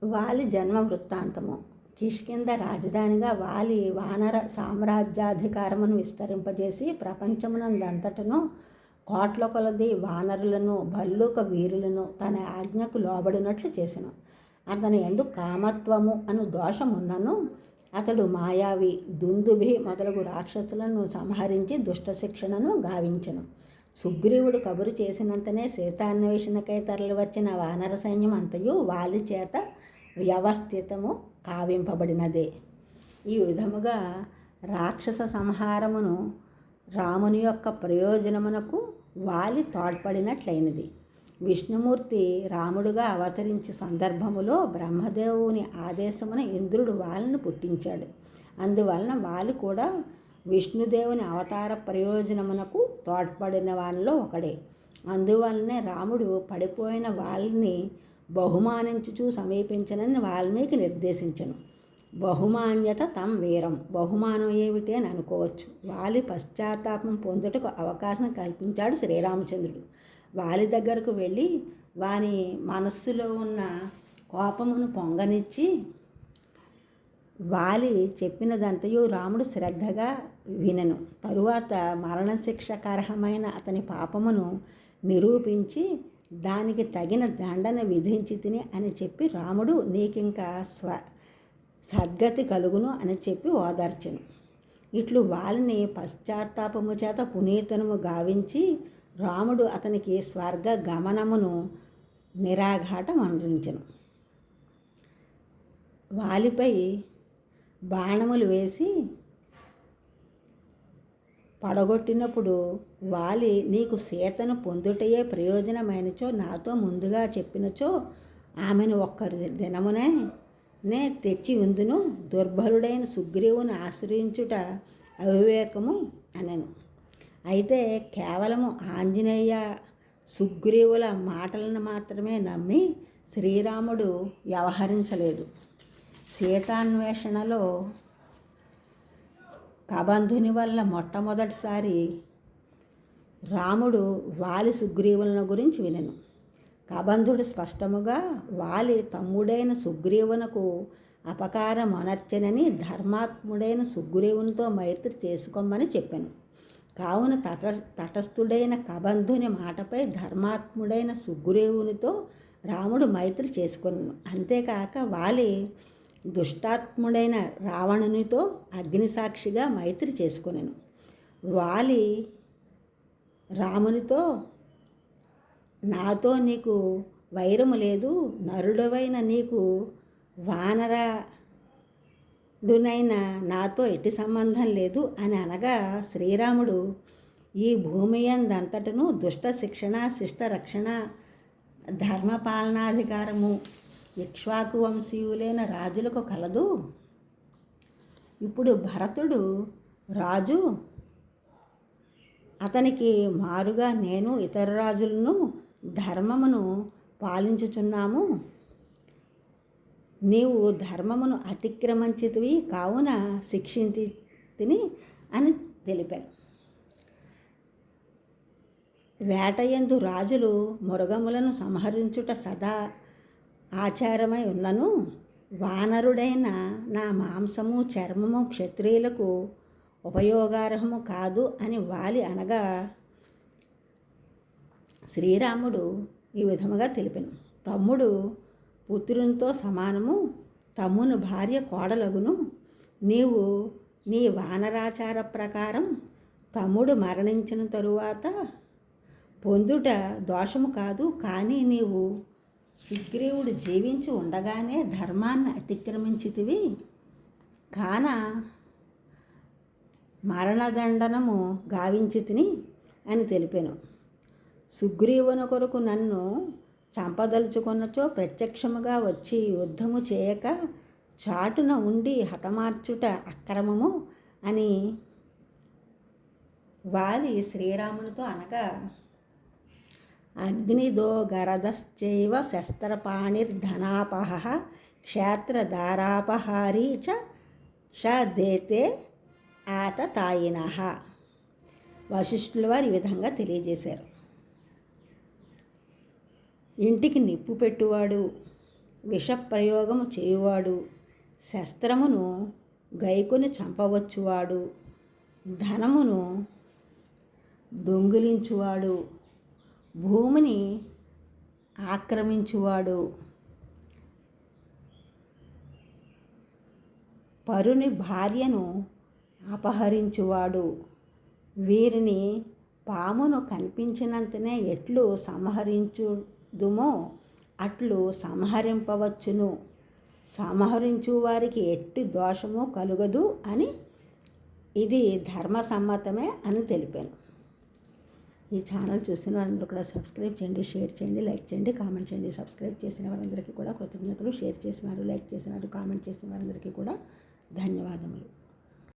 వాలి జన్మ వృత్తాంతము. కిష్కింధ రాజధానిగా వాలి వానర సామ్రాజ్యాధికారమును విస్తరింపజేసి ప్రపంచమునందంతటను కోట్ల కొలది వానరులను భల్లూక వీరులను తన ఆజ్ఞకు లోబడినట్లు చేసెను. అతని యందు కామత్వము అను దోషమున్నను అతడు మాయావి, దుందుభి మొదలగు రాక్షసులను సంహరించి దుష్ట శిక్షణను గావించెను. సుగ్రీవుడు కబురు చేసినంతనే సీతాన్వేషణకై తరలివచ్చిన వానర సైన్యం అంతయు వాలి చేత వ్యవస్థితము కావింపబడినదే. ఈ విధముగా రాక్షస సంహారమును రాముని యొక్క ప్రయోజనమునకు వాలి తోడ్పడినట్లయినది. విష్ణుమూర్తి రాముడుగా అవతరించే సందర్భములో బ్రహ్మదేవుని ఆదేశమున ఇంద్రుడు వాలిని పుట్టించాడు. అందువలన వాలి కూడా విష్ణుదేవుని అవతార ప్రయోజనమునకు తోడ్పడిన వానిలో ఒకడే. అందువలనే రాముడు పడిపోయిన వాలిని బహుమానించుచూ సమీపించనని వాల్మీకి నిర్దేశించను. బహుమాన్యత తం వీరం. బహుమానం ఏమిటి అని అనుకోవచ్చు. వాలి పశ్చాత్తాపం పొందుటకు అవకాశం కల్పించాడు శ్రీరామచంద్రుడు. వాలి దగ్గరకు వెళ్ళి వాని మనస్సులో ఉన్న కోపమును పొంగనిచ్చి వాలి చెప్పినదంతయు రాముడు శ్రద్ధగా వినెను. తరువాత మరణశిక్షకర్హమైన అతని పాపమును నిరూపించి దానికి తగిన దండన విధించి తిని అని చెప్పి రాముడు నీకింకా సద్గతి కలుగును అని చెప్పి ఓదార్చెను. ఇట్లు వాలిని పశ్చాత్తాపము చేత పునీతనము గావించి రాముడు అతనికి స్వర్గ గమనమును నిరాఘాటం అందించెను. వాలిపై బాణములు వేసి పడగొట్టినప్పుడు వాలి నీకు సీతను పొందుటయే ప్రయోజనమైనచో నాతో ముందుగా చెప్పినచో ఆమెను ఒక్క దినమునే తెచ్చి ఉందును. దుర్బలుడైన సుగ్రీవుని ఆశ్రయించుట అవివేకము అనెను. అయితే కేవలము ఆంజనేయ సుగ్రీవుల మాటలను మాత్రమే నమ్మి శ్రీరాముడు వ్యవహరించలేదు. సీతాన్వేషణలో కబంధుని వల్ల మొట్టమొదటిసారి రాముడు వాలి సుగ్రీవులను గురించి వినెను. కబంధుడు స్పష్టముగా వాలి తమ్ముడైన సుగ్రీవునకు అపకారమొనర్చెనని ధర్మాత్ముడైన సుగ్రీవునితో మైత్రి చేసుకోమని చెప్పాను. కావున తటస్థుడైన కబంధుని మాటపై ధర్మాత్ముడైన సుగ్రీవునితో రాముడు మైత్రి చేసుకొనెను. అంతేకాక వాలి దుష్టాత్ముడైన రావణునితో అగ్నిసాక్షిగా మైత్రి చేసుకొనెను. వాలి రామునితో నాతో నీకు వైరము లేదు, నరుడవైన నీకు వానరుడైన నాతో ఎట్టి సంబంధం లేదు అని అనగా శ్రీరాముడు ఈ భూమి యందంతటను దుష్ట శిక్షణ శిష్ట రక్షణ ధర్మపాలనాధికారము ఇక్ష్వాకు వంశీయులైన రాజులకు కలదు. ఇప్పుడు భరతుడు రాజు, అతనికి మారుగా నేను ఇతర రాజులను ధర్మమును పాలించుచున్నాము. నీవు ధర్మమును అతిక్రమించితివి కావున శిక్షించి తిని అని తెలిపాను. వేటయందు రాజులు మృగములను సంహరించుట సదా ఆచారమై ఉన్నను వానరుడైన నా మాంసము చర్మము క్షత్రియులకు ఉపయోగార్హము కాదు అని వాలి అనగా శ్రీరాముడు ఈ విధముగా తెలిపెను. తమ్ముడు పుత్రునితో సమానము, తమ్ముని భార్య కోడలగును. నీవు నీ వానరాచార ప్రకారం తమ్ముడు మరణించిన తరువాత పొందుట దోషము కాదు. కానీ నీవు సుగ్రీవుడు జీవించి ఉండగానే ధర్మాన్ని అతిక్రమించితివి కాన మరణదండనము గావించితిని అని తెలిపాను. సుగ్రీవుని కొరకు నన్ను చంపదలుచుకున్నచో ప్రత్యక్షముగా వచ్చి యుద్ధము చేయక చాటున ఉండి హతమార్చుట అక్రమము అని వాలి శ్రీరామునితో అనగా అగ్నిదో గరదశ్చైవ శస్త్రపాణిర్ధనాపహ క్షేత్రధారాపహారీ చ దేతే ఆతతాయినః. వశిష్ఠుల వారు ఈ విధంగా తెలియజేశారు. ఇంటికి నిప్పు పెట్టువాడు, విషప్రయోగము చేయువాడు, శస్త్రమును గైకొని చంపవచ్చువాడు, ధనమును దొంగిలించువాడు, భూమిని ఆక్రమించువాడు, పరుని భార్యను అపహరించువాడు, వీరిని పామును కనిపించినంతనే ఎట్లు సంహరించుదుమో అట్లు సంహరింపవచ్చును, సంహరించు వారికి ఎట్టి దోషము కలుగదు అని ఇది ధర్మసమ్మతమే అని తెలిపాను. ఈ ఛానల్ చూసిన వారందరూ కూడా సబ్స్క్రైబ్ చేయండి, షేర్ చేయండి, లైక్ చేయండి, కామెంట్ చేయండి. సబ్స్క్రైబ్ చేసిన వారందరికీ కూడా కృతజ్ఞతలు, షేర్ చేసిన వారు, లైక్ చేసిన వారు, కామెంట్ చేసిన వారందరికీ కూడా ధన్యవాదములు.